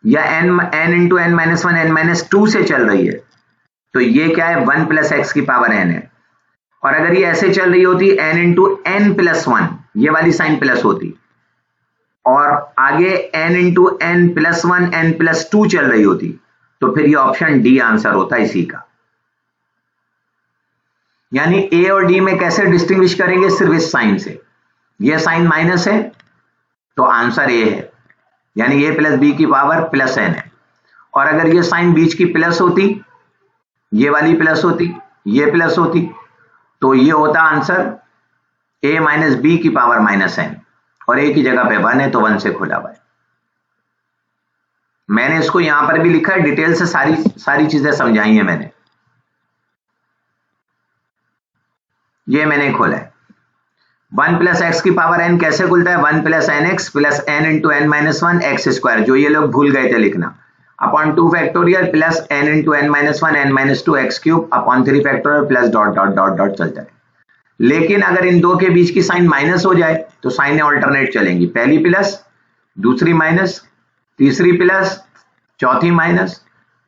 या n into N minus one n minus two से चल रही है, तो ये क्या है, 1 प्लस एक्स की पावर n है। और अगर ये ऐसे चल रही होती n into N plus one, ये वाली साइन प्लस होती, और आगे n into N plus one n plus two चल रही होती, तो फिर ये ऑप्शन डी आंसर होता इसी का। यानी ए और डी में कैसे डिस्टिंग्विश करेंगे, सिर्फ इस साइन से। ये साइन माइनस है तो आंसर ए है, यानी ए प्लस बी की पावर प्लस एन है। और अगर ये साइन बीच की प्लस होती, ये वाली प्लस होती, ये प्लस होती, तो ये होता आंसर ए माइनस बी की पावर माइनस एन, और ए की जगह पे 1 है तो 1 से खुला हुआ है। मैंने इसको यहां पर भी लिखा है, डिटेल से सारी चीजें समझाई हैं मैंने। ये मैंने खोला है। 1 प्लस एक्स की पावर एन कैसे खुलता है, 1 plus N X plus N into N minus one X square, जो ये लोग भूल गए थे लिखना, upon 2 factorial plus N into N minus one N minus two X cube upon 3 factorial plus dot dot dot dot चलता है। लेकिन अगर इन दो के बीच की साइन माइनस हो जाए तो साइनें ऑल्टरनेट चलेंगी, पहली प्लस दूसरी माइनस, तीसरी प्लस चौथी माइनस,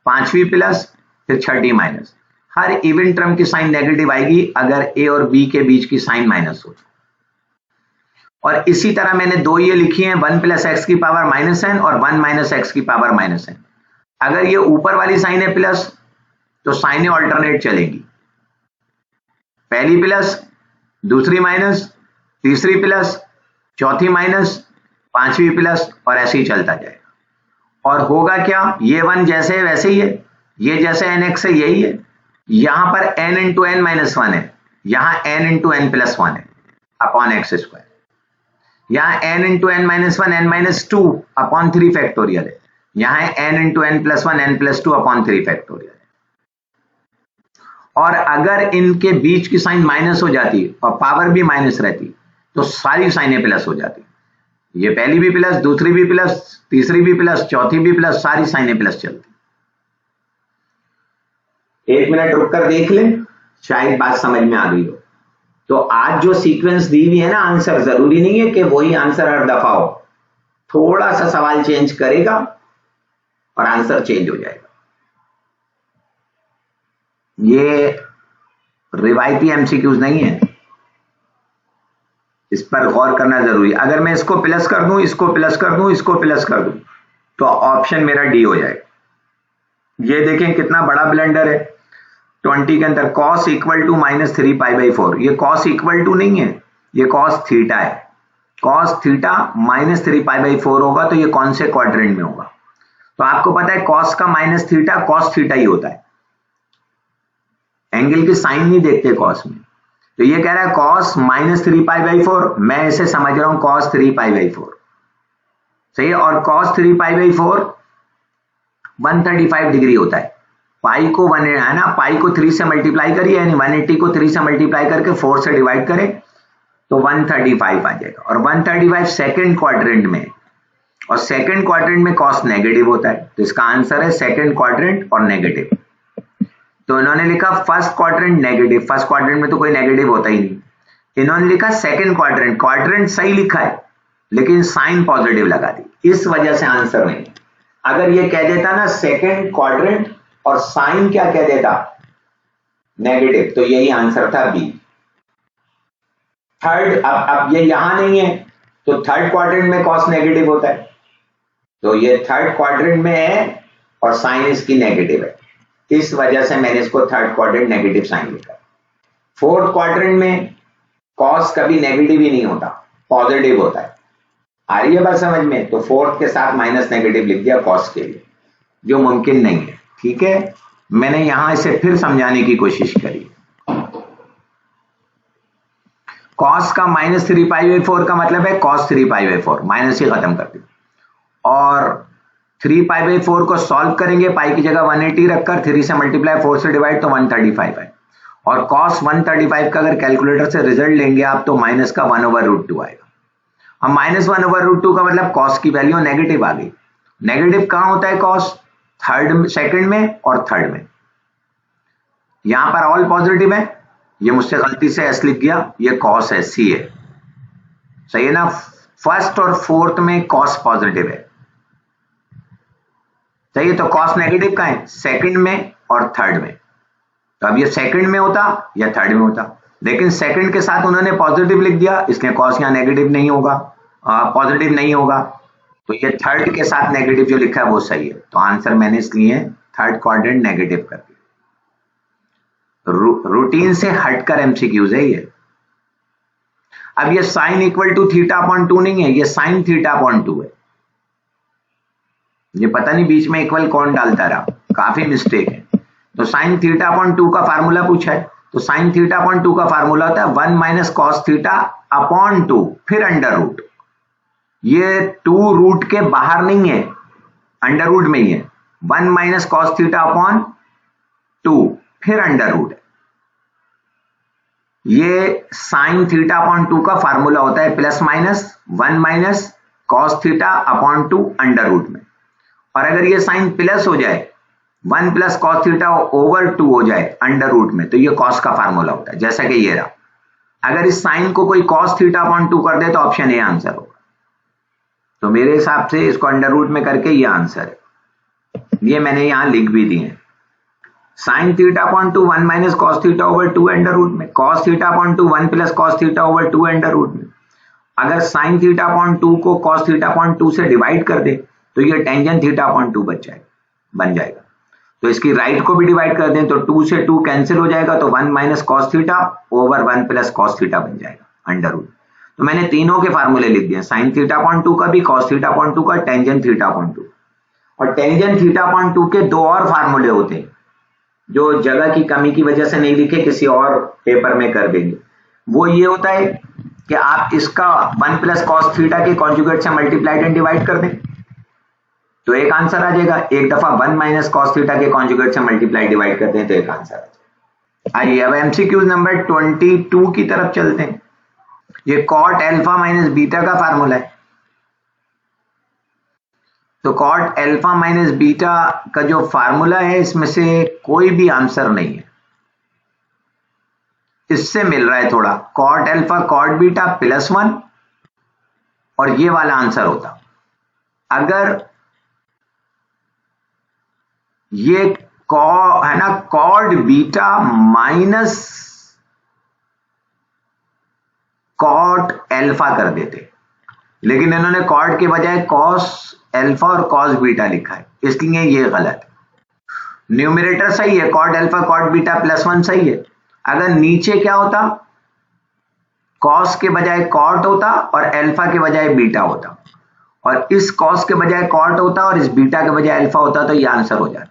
पांचवी प्लस फिर छठी माइनस। हर इवन टर्म की साइन नेगेटिव आएगी अगर ए और बी के बीच की साइन माइनस हो। और इसी तरह मैंने दो ये लिखी हैं, 1 प्लस एक्स की पावर माइनस एन और 1 माइनस एक्स की पावर माइनस एन। अगर ये ऊपर वाली साइन है प्लस, तो साइनें ऑल्टरनेट चलेंगी, पहली प्लस दूसरी माइनस, तीसरी प्लस, चौथी माइनस, पांचवी प्लस, और ऐसे ही चलता जाएगा। और होगा क्या, ये 1 जैसे है वैसे ही है, ये जैसे एन एक्स है यही है। यहां पर n into N minus one है, यहां n into N plus one है अपॉन एक्स स्क्वायर। यहां n into N minus one N minus two upon 3 factorial है, यहां n into N plus one N plus two upon 3 factorial है। और अगर इनके बीच की साइन माइनस हो जाती और पावर भी माइनस रहती, तो सारी साइनें प्लस हो जाती। ये पहली भी प्लस, दूसरी भी प्लस, तीसरी भी प्लस, चौथी भी प्लस, सारी साइनें प्लस चलती। 1 मिनट रुककर देख लें, शायद बात समझ में आ गई हो। तो आज जो सीक्वेंस दी हुई है ना आंसर, जरूरी नहीं है कि वही आंसर हर दफा हो, थोड़ा सा सवाल चेंज करेगा और आंसर चेंज हो जाएगा। ये रिवायती एमसीक्यूज नहीं है, इस पर गौर करना जरूरी। अगर मैं इसको प्लस कर दूं, इसको प्लस कर दूं, इसको प्लस कर दूं, तो ऑप्शन मेरा डी हो जाएगा। ये देखें कितना बड़ा ब्लेंडर है, 20 के अंदर cos equal to minus 3 pi by 4। ये cos इक्वल टू नहीं है, ये cos थीटा है। cos theta minus 3 pi by 4 होगा, तो ये कौन से क्वाड्रेंट में होगा। तो आपको पता है cos का माइनस थीटा cos थीटा ही होता है, एंगल की साइन नहीं देखते cos में। तो ये कह रहा है cos माइनस 3 पाई बाई 4, मैं इसे समझ रहा हूं cos 3 पाई बाई 4, सही है। और cos 3 पाई बाई 4 135 डिग्री होता है। पाई को 1 है ना, पाई को 3 से मल्टीप्लाई करिए, यानी 180 को 3 से मल्टीप्लाई करके 4 से डिवाइड करें तो 135 आ जाएगा। और 135 सेकंड क्वाड्रेंट में, और सेकंड क्वाड्रेंट में cos नेगेटिव होता है, तो इसका आंसर है सेकंड क्वाड्रेंट और नेगेटिव। तो इन्होंने लिखा first quadrant negative, first quadrant में तो कोई नेगेटिव होता ही नहीं। इन्होंने लिखा सेकंड क्वाड्रेंट, क्वाड्रेंट सही लिखा है लेकिन साइन पॉजिटिव लगा दी, इस वजह से आंसर नहीं। अगर ये कह देता ना सेकंड क्वाड्रेंट और साइन क्या कह देता नेगेटिव, तो यही आंसर था बी। थर्ड, अब ये यहां नहीं है तो थर्ड क्वाड्रेंट में कॉस नेगेटिव होता है, तो ये थर्ड क्वाड्रेंट में है और साइन इसकी नेगेटिव है, इस वजह से मैंने इसको थर्ड क्वाड्रेंट नेगेटिव साइन लिखा। फोर्थ क्वाड्रेंट में कॉस कभी नेगेटिव ही नहीं होता, पॉजिटिव होता है। आ रही है बात समझ में? तो फोर्थ के साथ माइनस नेगेटिव लिख दिया कॉस के लिए, जो मुमकिन नहीं है। ठीक है, मैंने यहां इसे फिर समझाने की कोशिश करी। कॉस का -3π/4 का मतलब है cos 3π/4, माइनस ही खत्म कर दी। और 3π/4 को सॉल्व करेंगे, पाई की जगह 180 रखकर 3 से मल्टीप्लाई 4 से डिवाइड तो 135 है। और cos 135 का अगर कैलकुलेटर से रिजल्ट लेंगे आप तो माइनस का 1/√2 आएगा। अब -1/√2 का मतलब cos की वैल्यू नेगेटिव आ गई। नेगेटिव कहां होता है cos? सेकंड में और थर्ड में। यहां पर ऑल पॉजिटिव है, ये मुझसे गलती से एस लिख गया, ये कॉस है, सी है, सही है ना? फर्स्ट और फोर्थ में कॉस पॉजिटिव है, सही है। तो कॉस नेगेटिव का है सेकंड में और थर्ड में, तो अब ये सेकंड में होता या थर्ड में होता, लेकिन सेकंड के साथ उन्होंने पॉजिटिव लिख दिया, इसलिए कॉस यहां नेगेटिव नहीं होगा, पॉजिटिव नहीं होगा, तो ये थर्ड के साथ नेगेटिव जो लिखा है वो सही है। तो आंसर मैंने इसलिए थर्ड क्वाड्रेंट नेगेटिव कर दिया। रूटीन से हटकर एमसीक्यूज है ये। अब ये साइन इक्वल टू θ/2 नहीं है, ये साइन θ/2 है। ये पता नहीं बीच में इक्वल कौन डालता रहा, काफी मिस्टेक है। तो साइन θ/2 का फार्मूला पूछा है, तो साइन θ/2 का फार्मूला होता है 1 - cos θ/2 फिर अंडर रूट। ये 2 रूट के बाहर नहीं है, अंडर रूट में ही है। 1 - cos θ/2 फिर अंडर रूट है। ये साइन θ/2 का फार्मूला होता है +-1 - cos θ/2 अंडर रूट में। और अगर ये साइन प्लस हो जाए 1 + cos θ/2 हो जाए अंडर रूट में, तो ये cos का फार्मूला होता है, जैसा कि ये रहा। अगर इस साइन को कोई cos θ/2 कर दे तो ऑप्शन ए आंसर होगा। तो मेरे हिसाब से इसको अंडर रूट में करके ये आंसर है, ये मैंने यहां लिख भी दिए। साइन θ/2 1 - cos θ/2 अंडर रूट में, cos θ/2 1 + cos θ/2 अंडर रूट में। अगर साइन θ/2 को cos θ/2 से डिवाइड कर दे तो ये टेंजेंट θ/2 बन जाएगा। तो इसकी राइट को भी डिवाइड कर दें तो 2 से 2 कैंसिल हो जाएगा, तो 1 - cos θ/1 + cos θ बन जाएगा अंडर रूट। तो मैंने तीनों के फार्मूले लिख दिए, साइन θ/2 का भी, cos θ/2 का, टेंजेंट θ/2। और टेंजेंट θ/2 के दो और फार्मूले होते हैं जो जगह की कमी की वजह से नहीं लिखे, किसी और पेपर में कर देंगे। वो ये होता है कि आप इसका 1 + cos θ के कॉन्जुगेट से मल्टीप्लाइड एंड डिवाइड कर दें तो एक आंसर आ जाएगा। एक दफा 1 - cos θ के कॉन्जुगेट से मल्टीप्लाइड डिवाइड करते हैं तो एक आंसर आ जाएगा। आइए अब एमसीक्यू नंबर 22 की तरफ चलते हैं। ये cot α - बीटा का फार्मूला है। तो cot α - बीटा का जो फार्मूला है इसमें से कोई भी आंसर नहीं है, इससे मिल रहा है थोड़ा। cot α cot बीटा +1 और ये वाला आंसर होता। अगर ये है ना cot बीटा माइनस cot α कर देते, लेकिन इन्होंने cot के बजाय cos α और cos बीटा लिखा है, इसलिए ये गलत है। न्यूमरेटर सही है, cot α cot बीटा +1 सही है। अगर नीचे क्या होता, cos के बजाय cot होता और α के बजाय बीटा होता, और इस cos के बजाय cot होता और इस बीटा के बजाय α होता, तो ये आंसर हो जाता।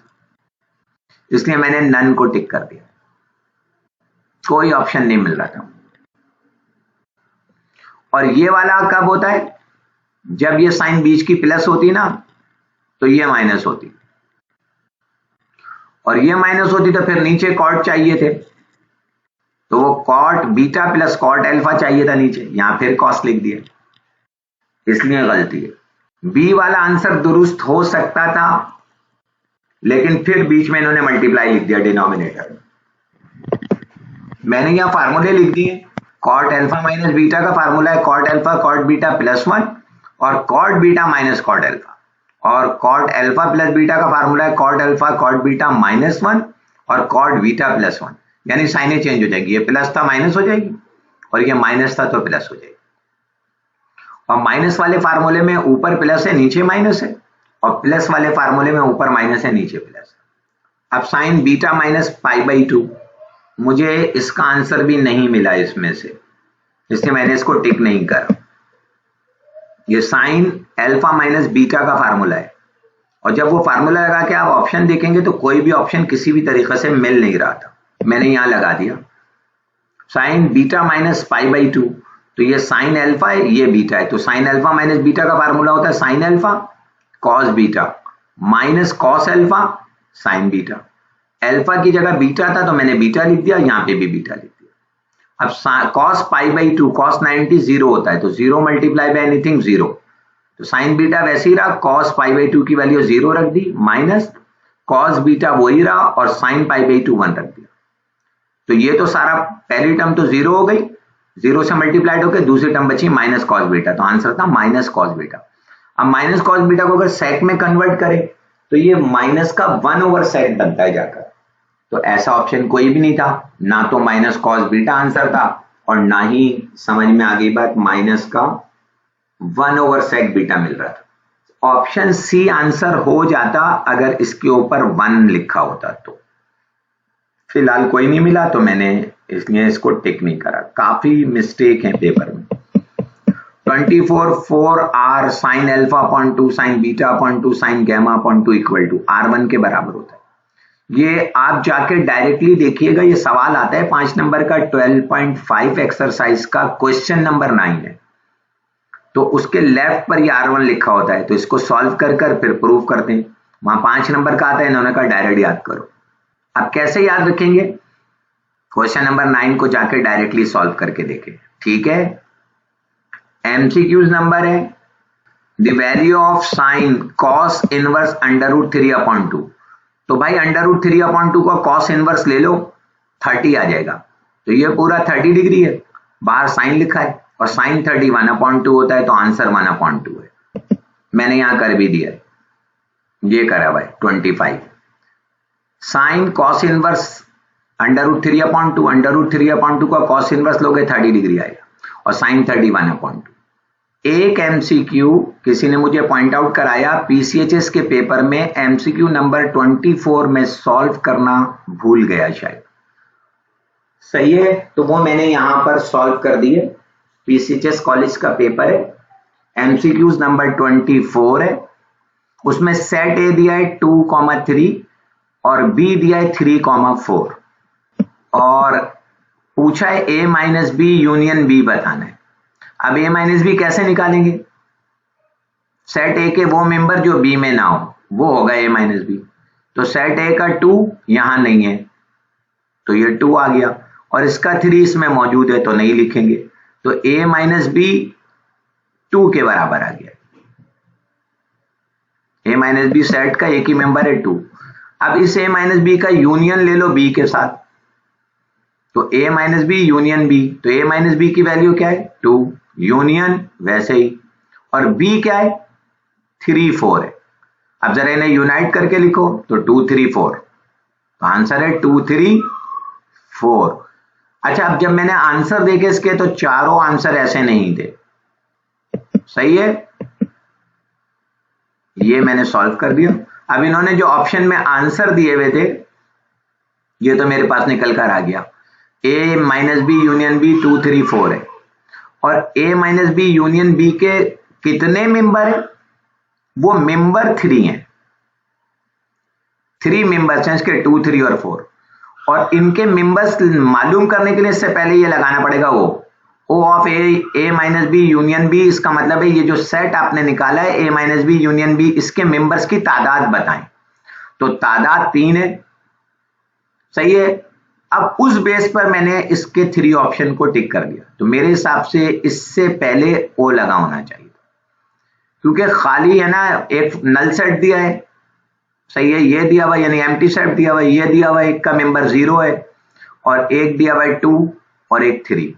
इसलिए मैंने नन को टिक कर दिया, कोई ऑप्शन नहीं मिल रहा था। और ये वाला कब होता है, जब ये साइन बीच की प्लस होती ना तो ये माइनस होती, और ये माइनस होती तो फिर नीचे cot चाहिए थे, तो वो cot बीटा + cot α चाहिए था नीचे, यहां फिर cos लिख दिया, इसलिए गलती है। बी वाला आंसर दुरुस्त हो सकता था, लेकिन फिर बीच में इन्होंने मल्टीप्लाई लिख दिया डिनोमिनेटर में। मैंने यहां फार्मूले लिख दिए। cot α - बीटा का फार्मूला है cot α cot बीटा +1 और cot beta minus cot alpha, और कॉट अल्फा प्लस बीटा का फार्मूला है कॉट अल्फा कॉट बीटा -1 और कॉट बीटा +1, यानी साइनें चेंज हो जाएगी, ये प्लस था माइनस हो जाएगी और ये माइनस था तो प्लस हो जाएगी। और माइनस वाले फार्मूले में ऊपर प्लस है नीचे माइनस है, और प्लस वाले फार्मूले में ऊपर माइनस है नीचे प्लस है। अब साइन बीटा माइनस π/2, मुझे इसका आंसर भी नहीं मिला इसमें से, इसलिए मैंने इसको टिक नहीं करा। ये साइन अल्फा माइनस बीटा का फार्मूला है, और जब वो फार्मूला लगा के आप ऑप्शन देखेंगे तो कोई भी ऑप्शन किसी भी तरीके से मिल नहीं रहा था, मैंने यहां लगा दिया साइन बीटा माइनस π/2, तो ये साइन अल्फा है ये बीटा है, तो साइन अल्फा माइनस बीटा का फार्मूला होता है sine alpha cos beta minus cos alpha sign beta. Alpha की जगह बीटा था तो मैंने बीटा लिख दिया, यहाँ पे भी बीटा लिख दिया। अब कॉस π/2 कॉस 90 0 होता है, तो 0 मल्टीप्लाई बाय एनीथिंग 0, तो साइन बीटा वैसे ही रहा, कॉस π/2 की वैल्यू 0 रख दी, माइनस कॉस बीटा वही रहा और साइन π/2 1 रख दिया। तो ये तो सारा पहली टर्म तो 0 हो गई, 0 से मल्टीप्लाइड होकर दूसरी टर्म बची माइनस कॉस बीटा, तो आंसर था माइनस कॉस बीटा। अब माइनस कॉस बीटा को अगर सेक में कन्वर्ट करें तो ये माइनस का 1/sec बनता है जाकर, तो ऐसा ऑप्शन कोई भी नहीं था, ना तो माइनस कॉस बीटा आंसर था और ना ही समझ में आ गई बात माइनस का 1/sec बीटा मिल रहा था। ऑप्शन सी आंसर हो जाता अगर इसके ऊपर 1 लिखा होता, तो फिलहाल कोई नहीं मिला तो मैंने इसलिए इसको टिक नहीं करा। काफी मिस्टेक है पेपर में। 24 4r sine alpha upon 2 sine beta upon 2 sine gamma upon 2 equal to r1 के बराबर होता है। ये आप जाके डायरेक्टली देखिएगा, ये सवाल आता है 5 नंबर का 12.5 एक्सरसाइज का क्वेश्चन नंबर 9 है, तो उसके लेफ्ट पर ये r1 लिखा होता है, तो इसको सॉल्व कर फिर प्रूव करते हैं। वहां 5 नंबर का आता है, इन्होंने कहा डायरेक्ट याद करो। अब कैसे याद रखेंगे, क्वेश्चन नंबर 9 को जाके डायरेक्टली सॉल्व करके देखें, ठीक है। एमसीक्यूज नंबर है the value of sine cos inverse √3/2, तो भाई √3/2 का कॉस इनवर्स ले लो, 30 आ जाएगा, तो ये पूरा 30 डिग्री है, बाहर साइन लिखा है और साइन 30 1/2 होता है, तो आंसर 1/2 है। मैंने यहां कर भी दिया है, ये करा भाई 25। साइन कॉस इनवर्स √3/2 का कॉस इनवर्स लोगे 30 डिग्री आएगा और साइन 30 1/2। एक एमसीक्यू किसी ने मुझे पॉइंट आउट कराया, पीसीएचएस के पेपर में एमसीक्यू नंबर 24 में सॉल्व करना भूल गया शायद, सही है, तो वो मैंने यहां पर सॉल्व कर दिए। पीसीएचएस कॉलेज का पेपर है, एमसीक्यूज नंबर 24 है, उसमें सेट ए दिया है 2,3 और बी दिया है 3,4 और पूछा है a minus B union B बताना है। अब a माइनस बी कैसे निकालेंगे, सेट ए के वो मेंबर जो बी में ना हो वो होगा a माइनस बी, तो सेट ए का 2 यहां नहीं है तो ये 2 आ गया और इसका 3 इसमें मौजूद है तो नहीं लिखेंगे, तो a माइनस बी 2 के बराबर आ गया। a माइनस बी सेट का एक ही मेंबर है 2। अब इस a माइनस बी का यूनियन ले लो b के साथ, तो a minus B union b, तो a माइनस बी की वैल्यू क्या है 2, यूनियन वैसे ही, और b क्या है 3 4 है। अब जरा इन्हें यूनाइट करके लिखो तो 2 3 4, तो आंसर है 2 3 4। अच्छा, अब जब मैंने आंसर देखे इसके तो चारों आंसर ऐसे नहीं थे, सही है, ये मैंने सॉल्व कर दिया। अब इन्होंने जो ऑप्शन में आंसर दिए हुए थे ये तो मेरे पास निकल कर आ गया, a minus B union B 2 3 4 है, और a minus B union B के कितने मेंबर है, वो मेंबर 3 है, 3 मेंबर्स हैं इसके 2 3 और 4, और इनके मेंबर्स मालूम करने के लिए इससे पहले ये लगाना पड़ेगा O of a minus B union B. इसका मतलब है ये जो सेट आपने निकाला है a minus B union B, इसके मेंबर्स की तादाद बताएं, तो तादाद 3 है, सही है। अब उस बेस पर मैंने इसके 3 ऑप्शन को टिक कर दिया, तो मेरे हिसाब से इससे पहले ओ लगा होना चाहिए, क्योंकि खाली है ना, एक नल सेट दिया है, सही है, ये दिया हुआ यानी एम्प्टी सेट दिया हुआ, ये दिया हुआ एक का मेंबर 0 है और एक दिया हुआ 2 और एक 3,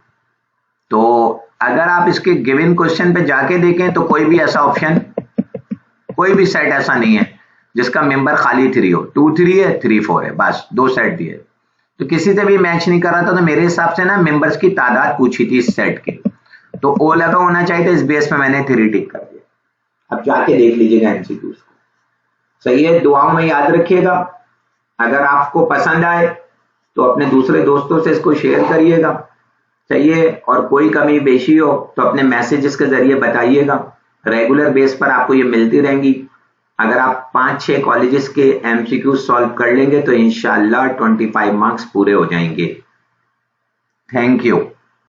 तो अगर आप इसके गिवन क्वेश्चन पे जाके देखें तो कोई भी ऐसा ऑप्शन, कोई भी सेट ऐसा नहीं है जिसका मेंबर खाली 3 हो। 2 3 है, 3 4 है, बस 2 सेट दिए। तो किसी से भी मैच नहीं कर रहा था। तो मेरे हिसाब से ना मेंबर्स की तादाद पूछी थी इस सेट की, तो ओ लगा होना चाहिए था। इस बेस पे मैंने 3 टिक कर दिया। अब जाके देख लीजिएगा एमसीक्यूज को। सही है, दुआओं में याद रखिएगा। अगर आपको पसंद आए तो अपने दूसरे दोस्तों से इसको शेयर करिएगा। सही है, और कोई कमी बेशी हो तो अपने मैसेजेस के जरिए बताइएगा। रेगुलर बेस पर आपको ये मिलती रहेंगी। अगर आप 5-6 कॉलेजेस के एमसीक्यू सॉल्व कर लेंगे तो इंशाल्लाह 25 मार्क्स पूरे हो जाएंगे। Thank you.